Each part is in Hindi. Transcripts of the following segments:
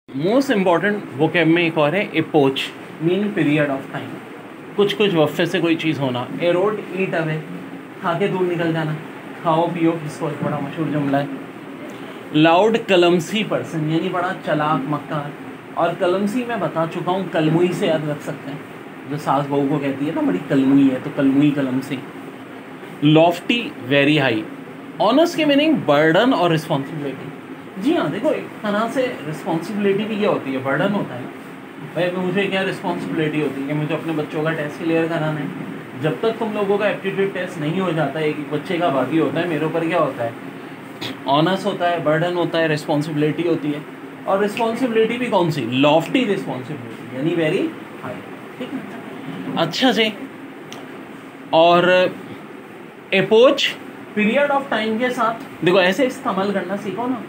मोस्ट इम्पॉर्टेंट वोकैब में एक और है epoch, mean period of time. कुछ कुछ वफ़े से कोई चीज़ होना। एरोड ईट अवे, खा के दूर निकल जाना, खाओ पियो, इसको एक बड़ा मशहूर जुमला है। लाउड कलमसी पर्सन, यानी बड़ा चलाक मक्कार। और कलमसी मैं बता चुका हूँ, कलमुई से याद रख सकते हैं, जो सास बहू को कहती है ना बड़ी कलमुई है, तो कलमुई कलमसी। Lofty, very high. ऑनर्स के मीनिंग बर्डन और रिस्पॉन्सिबिलिटी। जी हाँ, देखो एक तरह से रिस्पॉन्सिबिलिटी भी क्या होती है, बर्डन होता है। भाई मुझे क्या रिस्पॉन्सिबिलिटी होती है कि मुझे अपने बच्चों का टेस्ट क्लियर कराना है। जब तक तुम लोगों का एप्टीट्यूड टेस्ट नहीं हो जाता, एक बच्चे का बाकी होता है, मेरे ऊपर क्या होता है, ऑनर्स होता है, बर्डन होता है, रिस्पॉन्सिबिलिटी होती है। और रिस्पॉन्सिबिलिटी भी कौन सी, लॉफ्टी रिस्पॉन्सिबिलिटी, यानी वेरी हाई। ठीक है, अच्छा जी। और अप्रोच पीरियड ऑफ टाइम के साथ, देखो ऐसे इस्तेमाल करना सीखो ना।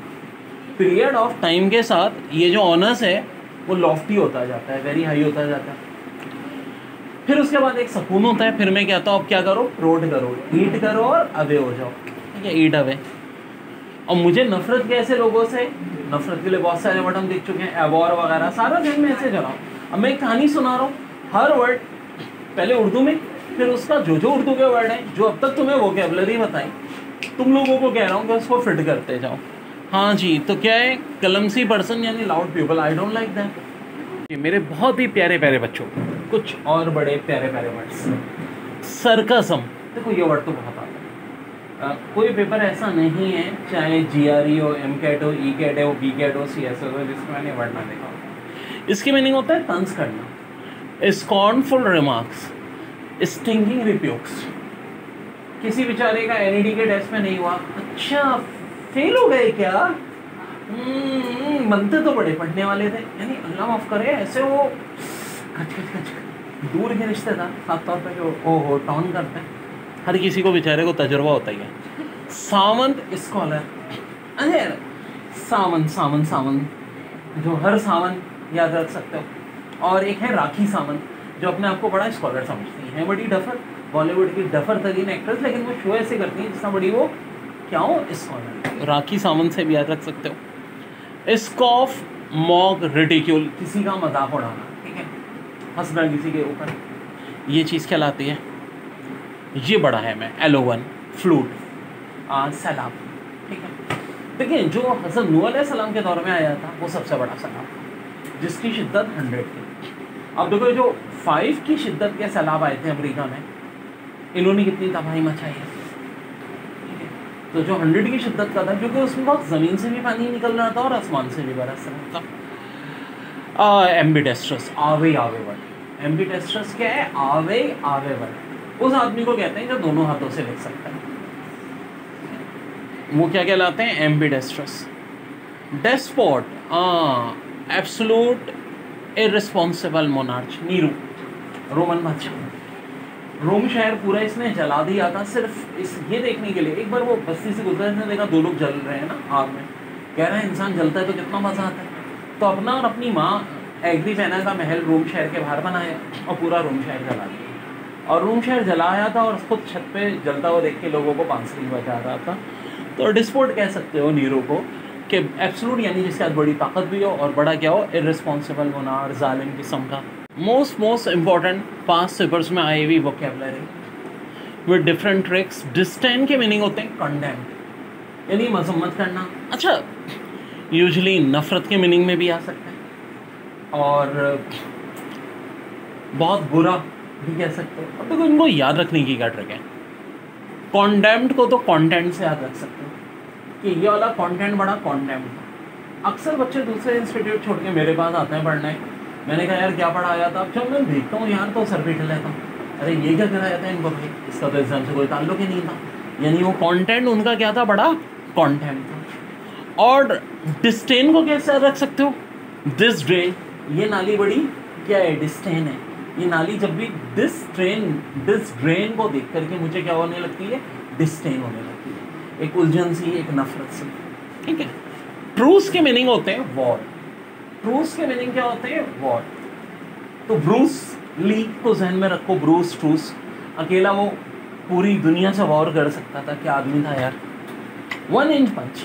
पीरियड ऑफ टाइम के साथ ये जो ऑनर्स है वो लॉफ्टी होता जाता है, वेरी हाई होता जाता है। फिर उसके बाद एक सुकून होता है। फिर मैं कहता हूँ अब क्या करो, प्रोड करो, ईट करो और अवे हो जाओ। ठीक है, ईट अवे। और मुझे नफरत के ऐसे लोगों से, नफरत के लिए बहुत सारे वर्ड हम देख चुके हैं, एबॉर वगैरह, सारा दिन में ऐसे चलाओ। अब मैं एक कहानी सुना रहा हूँ, हर वर्ड पहले उर्दू में, फिर उसका जो जो उर्दू के वर्ड हैं, जो अब तक तुम्हें वोकैबुलरी बताई, तुम लोगों को कह रहा हूँ कि उसको फिट करते जाओ। हाँ जी, तो क्या है, कलमसी पर्सन यानी loud people, I don't like that. मेरे बहुत ही प्यारे प्यारे बच्चों, कुछ और बड़े प्यारे प्यारे वर्ड्स। सरकसम, देखो ये वर्ड तो बहुत आता है। कोई पेपर ऐसा नहीं है, चाहे GRE हो, MCAT हो, ECAT हो, BCAT हो, CS हो, जिसमें मैंने वर्ड ना देखा हो। इसके मीनिंग होता है तंज करना, स्कॉर्नफुल रिमार्क्स, स्टिंगिंग रिप्यूक्स। किसी बेचारे का NED के टेस्ट में नहीं हुआ, अच्छा फेल हो गए क्या, बनते तो बड़े पढ़ने वाले थे, यानी अल्लाह माफ करे, ऐसे वो खच खच खच दूर के रिश्तेदार खास तौर पर जो ओहो टॉन करते हैं। हर किसी को बेचारे को तजुर्बा होता ही है। सावंत स्कॉलर, अरे सावन सावन सावन, जो हर सावन याद रख सकते हो। और एक है राखी सावंत, जो अपने आप को बड़ा स्कॉलर समझती है, बड़ी डफर, बॉलीवुड की डफर तरीन एक्ट्रेस, लेकिन वो शो ऐसे करती है जितना बड़ी वो क्या हो, स्कॉलर। राखी सावंत से भी याद रख सकते हो। स्कॉफ, मॉक, रिडिक्यूल, किसी का मजाक उड़ाना, ठीक है, हंसना किसी के ऊपर, ये चीज़ कहलाती है। ये बड़ा है मैं, एलोवन, फ्लूट, सैलाब। ठीक है, देखिए जो हज़रत नूह अलैहिस्सलाम के दौर में आया था वो सबसे बड़ा सैलाब, जिसकी शिद्दत 100 थी। अब देखो जो 5 की शिद्दत के सैलाब आए थे अमेरिका में, इन्होंने कितनी तबाही मचाई है। ठीक है, तो जो 100 की शिद्दत का था, क्योंकि उसमें बहुत ज़मीन से भी पानी निकल रहा था और आसमान से भी बरस रहा था। एम्बिडेस्ट्रस, आवे आवे वर्ड। एम्बिडेस्ट्रस क्या है, आवे आवे वर्ड। उस आदमी को कहते हैं जो दोनों हाथों से लिख सकता है, वो क्या कहलाते हैं, ambidextrous. Despot, absolute irresponsible monarch, Nero, Roman बादशाह। रोम शहर पूरा इसने जला दिया था सिर्फ इस ये देखने के लिए। एक बार वो बस्ती से गुजर ने देखा 2 लोग जल रहे हैं ना आग में, कह रहे हैं इंसान जलता है तो कितना मज़ा आता है। तो अपना और अपनी माँ एग्रीपेना का महल रोम शहर के बाहर बनाया और पूरा रोम शहर जला दिया। और रोम शहर जलाया था और खुद छत पे जलता हुआ देख के लोगों को बांसुरी बजा रहा था। तो डिस्पोर्ट कह सकते हो नीरो को, कि एब्सोल्यूट यानी जिसके साथ बड़ी ताकत भी हो और बड़ा क्या हो, इररिस्पॉन्सिबल मोनार्च, जालिम किस्म का। मोस्ट इम्पॉर्टेंट पास्ट पेपर्स में आई हुई vocabulary with different tricks. Disdain के मीनिंग होते हैं कंडेम, यानी मजम्मत करना। अच्छा, यूजुअली नफ़रत के मीनिंग में भी आ सकता है और बहुत बुरा भी कह सकते हो। अब देखो इनको याद रखने की क्या ट्रिक है। कॉन्डेम्ड को तो कंटेंट से याद रख सकते हो कि ये वाला कंटेंट बड़ा कॉन्डेम्ड था। अक्सर बच्चे दूसरे इंस्टीट्यूट छोड़ के मेरे पास आते हैं पढ़ने। मैंने कहा यार क्या पढ़ाया था, जब मैं देखता हूँ यार तो सर पीट लेता हूँ, अरे ये क्या कराया था इनको भाई, इसका तो एग्जाम से कोई ताल्लुक ही नहीं था। यानी वो कंटेंट उनका क्या था, बड़ा कंटेंट था। और डिस्टेन को कैसे रख सकते हो, दिस ड्रेन, ये नाली बड़ी क्या है, डिस्टेन है। ये नाली जब भी दिस ड्रेन को देख करके मुझे क्या होने लगती है, डिस्टेन होने लगती है, एक उलझन सी, एक नफरत सी। ठीक है, ट्रूस के मीनिंग होते हैं वॉर। ट्रूस के मीनिंग क्या होते हैं, वॉर। तो ब्रूस ली को जहन में रखो, ब्रूस ट्रूस, अकेला वो पूरी दुनिया से वॉर कर सकता था, क्या आदमी था यार। 1 इंच पंच,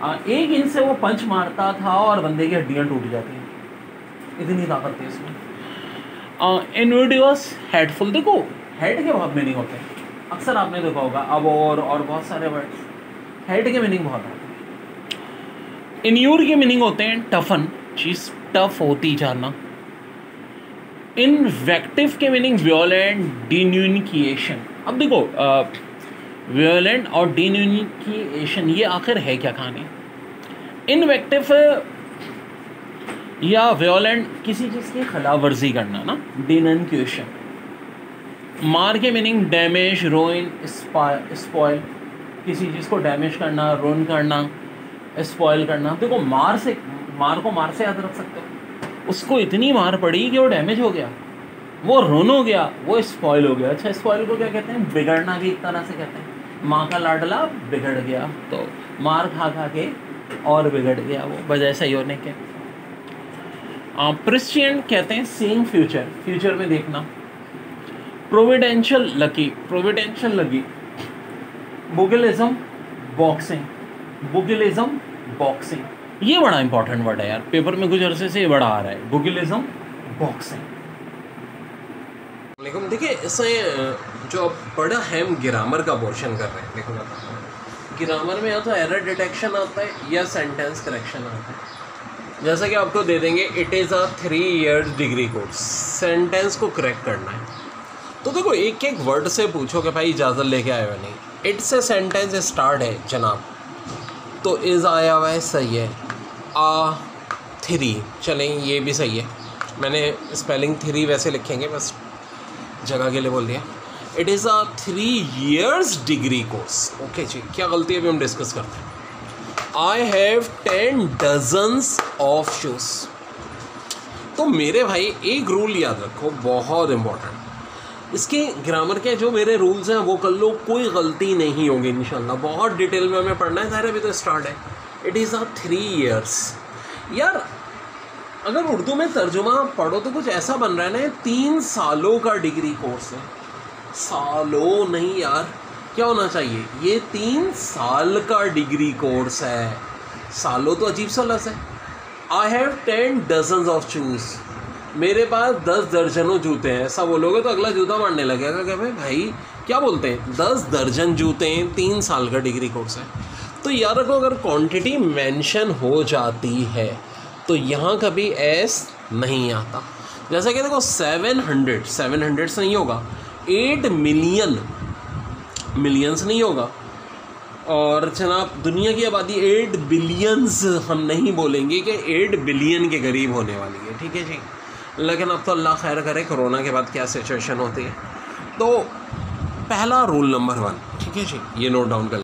1 इंच से वो पंच मारता था और बंदे की हड्डियाँ टूट जाती हैं, इतनी ताकत थी इसमें। इनविडियस हेडफुल, देखो हेड के बहुत मीनिंग होते हैं, अक्सर आपने देखा होगा अब और बहुत सारे वर्ड्स हेड के मीनिंग बहुत होते हैं। इन्यूर के मीनिंग होते हैं टफन, चीज़ टफ होती जाना। इनवेक्टिव के मीनिंग वियोलेंट, डिन्यूनिकिएशन। अब देखो वियोलेंट और डिन्यूनिकिएशन ये आखिर है क्या कहानी। इनवेक्टिव या वियोलेंट किसी चीज़ की खिलाफ वर्जी करना ना, डिननक्यूशन। मार के मीनिंग डैमेज, रोइन, स्पॉइल, किसी चीज़ को डैमेज करना, रोन करना, स्पॉइल करना। देखो मार को मार से याद रख सकते हो, उसको इतनी मार पड़ी कि वो डैमेज हो गया, वो रोन हो गया, वो स्पॉइल हो गया। अच्छा, स्पॉइल को क्या कहते हैं, बिगड़ना भी एक तरह से कहते हैं। माँ का लाडला बिगड़ गया, तो मार खा खा के और बिगड़ गया वो बजाय सही होने के। प्रिस्चिएंट कहते हैं सीइंग फ्यूचर, फ्यूचर में देखना। प्रोविडेंशियल लकी, प्रोविडेंशियल लकी। बुगिलिज्म बॉक्सिंग, बुगिलिज्म बॉक्सिंग, ये बड़ा इंपॉर्टेंट वर्ड है यार, पेपर में कुछ अरसे से ये बड़ा आ रहा है, बुगिलिज्म बॉक्सिंग। लेकिन देखिए इसमें जो बड़ा हम ग्रामर का पोर्शन कर रहे हैं, देखो बताता हूँ। ग्रामर में या तो एरर डिटेक्शन आता है या सेंटेंस करेक्शन आता है। जैसा कि आपको दे देंगे it is a 3 years degree course, sentence को करेक्ट करना है। तो देखो एक एक वर्ड से पूछो कि भाई इजाज़त लेके आए हुए नहीं। इट से सेंटेंस स्टार्ट है जनाब, तो इज़ आया हुआ है, सही है। 3 चलें, ये भी सही है, मैंने स्पेलिंग 3 वैसे लिखेंगे, बस जगह के लिए बोल दिया। It is a 3 years degree course. Okay जी, क्या गलती है अभी हम डिस्कस करते हैं। I have 10 dozens of shoes. तो मेरे भाई एक रूल याद रखो, बहुत इम्पोर्टेंट। इसके ग्रामर के जो मेरे रूल्स हैं वो कर लो, कोई गलती नहीं होगी इंशाल्लाह। बहुत डिटेल में हमें पढ़ना है, ज़ाहिर अभी तो स्टार्ट है। It is a 3 years। यार अगर उर्दू में तर्जुमा पढ़ो तो कुछ ऐसा बन रहा है ना, 3 सालों का डिग्री कोर्स है। सालों नहीं यार, क्या होना चाहिए, ये 3 साल का डिग्री कोर्स है। सालों तो अजीब सा लफ्ज़ है। आई हैव 10 dozens ऑफ शूज़, मेरे पास 10 दर्जनों जूते हैं। ऐसा बोलोगे तो अगला जूता मारने लगेगा कि भाई क्या बोलते हैं, 10 दर्जन जूते हैं, 3 साल का डिग्री कोर्स है। तो याद रखो अगर क्वांटिटी मेंशन हो जाती है तो यहाँ कभी एस नहीं आता। जैसे कि देखो 700 नहीं होगा, 8 मिलियन, मिलियंस नहीं होगा, और जनाब दुनिया की आबादी 8 बिलियंस हम नहीं बोलेंगे कि 8 बिलियन के करीब होने वाली है, ठीक है जी। लेकिन अब तो अल्लाह खैर करे, कोरोना के बाद क्या सिचुएशन होती है। तो पहला रूल नंबर 1, ठीक है जी, ये नोट डाउन कर